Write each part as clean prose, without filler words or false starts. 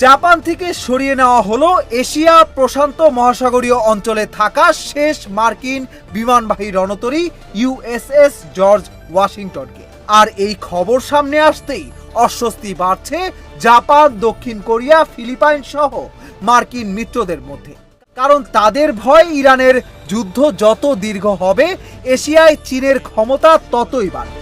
Japan থেকে সরিয়ে নেওয়া হলো এশিয়া প্রশান্ত মহাসাগরীয় অঞ্চলে থাকা শেষ মার্কিন বিমানবাহী রণতরী ইউএসএস জর্জ ওয়াশিংটনকে। আর এই খবর সামনে আসতেই অস্বস্তি বাড়ছে জাপান, দক্ষিণ কোরিয়া, ফিলিপাইন সহ মার্কিন মিত্রদের মধ্যে। কারণ তাদের ভয় ইরানের যুদ্ধ যত দীর্ঘ হবে, এশিয়ায় চীনের ক্ষমতা ততই বাড়বে।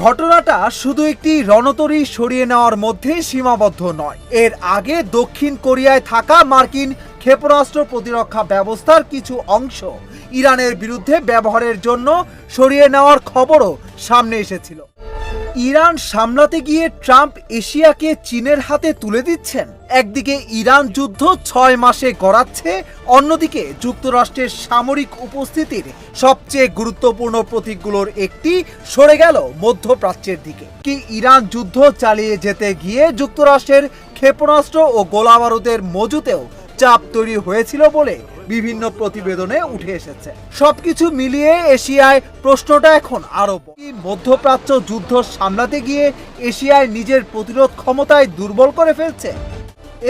ঘটনাটা শুধু একটি রণতরী সরিয়ে নেওয়ার মধ্যে সীমাবদ্ধ নয়। এর আগে দক্ষিণ কোরিয়ায় থাকা মার্কিন ক্ষেপণাস্ত্র প্রতিরক্ষা ব্যবস্থার কিছু অংশ ইরানের বিরুদ্ধে ব্যবহারের জন্য সরিয়ে নেওয়ার খবরও সামনে এসেছিল। ইরান সামলাতে গিয়ে ট্রাম্প এশিয়াকে চীনের হাতে তুলে দিচ্ছেন। একদিকে ইরান যুদ্ধ 6 মাসে গড়াচ্ছে, অন্যদিকে যুক্তরাষ্ট্রের সামরিক উপস্থিতির সবচেয়ে গুরুত্বপূর্ণ প্রতীকগুলোর একটি সরে গেল মধ্যপ্রাচ্যের দিকে। কি ইরান যুদ্ধ চালিয়ে যেতে গিয়ে যুক্তরাষ্ট্রের ক্ষেপণাস্ত্র ও গোলাবারুদের মজুতেও চাপ তৈরি হয়েছিল বলে বিভিন্ন প্রতিবেদনে উঠে এসেছে। সবকিছু মিলিয়ে এশিয়ায় প্রশ্নটা এখন আরো মধ্যপ্রাচ্য যুদ্ধ সামলাতে গিয়ে এশিয়ায় নিজের প্রতিরোধ ক্ষমতায় দুর্বল করে ফেলছে।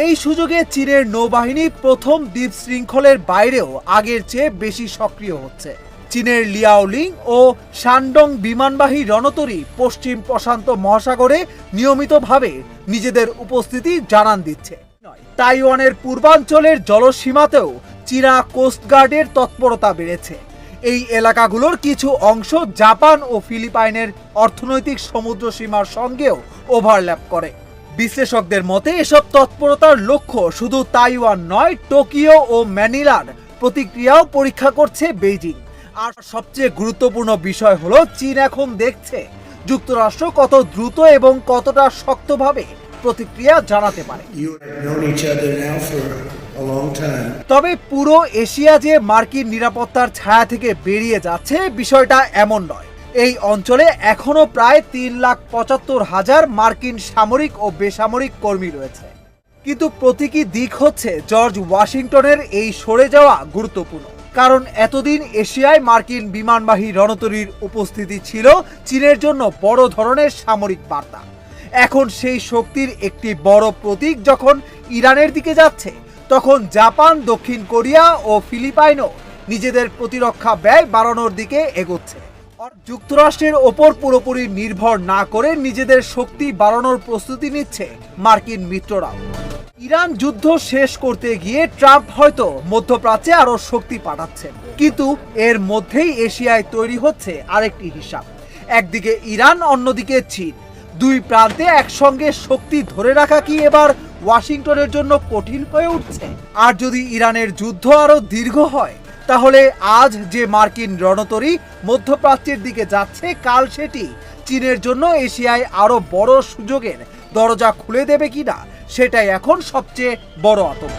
এই সুযোগে চীনের নৌবাহিনী প্রথম দ্বীপ শৃঙ্খলের বাইরেও আগের চেয়ে বেশি সক্রিয় হচ্ছে। চীনের লিয়াওলিং ও শানডং বিমানবাহী রণতরী পশ্চিম প্রশান্ত মহাসাগরে নিয়মিতভাবে নিজেদের উপস্থিতি জানান দিচ্ছে। তাইওয়ানের পূর্বাঞ্চলের জলসীমাতেও চীনা কোস্টগার্ডের তৎপরতা বেড়েছে। এই এলাকাগুলোর কিছু অংশ জাপান ও ফিলিপাইনের অর্থনৈতিক সমুদ্র সীমার সঙ্গেও ওভারল্যাপ করে। বিশ্লেষকদের মতে এসব তৎপরতার লক্ষ্য শুধু তাইওয়ান নয়, টোকিও ও ম্যানিলার প্রতিক্রিয়াও পরীক্ষা করছে বেইজিং। আর সবচেয়ে গুরুত্বপূর্ণ বিষয় হলো চীন এখন দেখছে যুক্তরাষ্ট্র কত দ্রুত এবং কতটা শক্তভাবে প্রতিক্রিয়া জানাতে পারে। তবে পুরো এশিয়া যে মার্কিন নিরাপত্তার ছায়া থেকে বেরিয়ে যাচ্ছে, বিষয়টা এমন নয়। এই অঞ্চলে এখনো প্রায় 3,75,000 মার্কিন সামরিক ও বেসামরিক কর্মী রয়েছে। কিন্তু প্রতীকী দিক হচ্ছে জর্জ ওয়াশিংটনের এই সরে যাওয়া গুরুত্বপূর্ণ। কারণ এতদিন এশিয়ায় মার্কিন বিমানবাহী রণতরীর উপস্থিতি ছিল চীনের জন্য বড় ধরনের সামরিক বার্তা। এখন সেই শক্তির একটি বড় প্রতীক যখন ইরানের দিকে যাচ্ছে, তখন জাপান, দক্ষিণ কোরিয়া ও ফিলিপাইনও নিজেদের প্রতিরক্ষা ব্যয় বাড়ানোর দিকে এগোচ্ছে। যুক্তরাষ্ট্রের ওপর পুরোপুরি নির্ভর না করে নিজেদের শক্তি বাড়ানোর প্রস্তুতি নিচ্ছে মার্কিন মিত্ররাও। ইরান যুদ্ধ শেষ করতে গিয়ে ট্রাম্প হয়তো মধ্যপ্রাচ্যে আরো শক্তি পাঠাচ্ছেন, কিন্তু এর মধ্যেই এশিয়ায় তৈরি হচ্ছে আরেকটি হিসাব। একদিকে ইরান, অন্যদিকে চীন। দুই প্রান্তে একসঙ্গে শক্তি ধরে রাখা কি এবার ওয়াশিংটনের জন্য কঠিন হয়ে উঠছে? আর যদি ইরানের যুদ্ধ আরো দীর্ঘ হয়, তাহলে আজ যে মার্কিন রণতরী মধ্যপ্রাচ্যের দিকে যাচ্ছে, কাল সেটি চীনের জন্য এশিয়ায় আরো বড় সুযোগের দরজা খুলে দেবে কিনা, সেটাই এখন সবচেয়ে বড় আতঙ্ক।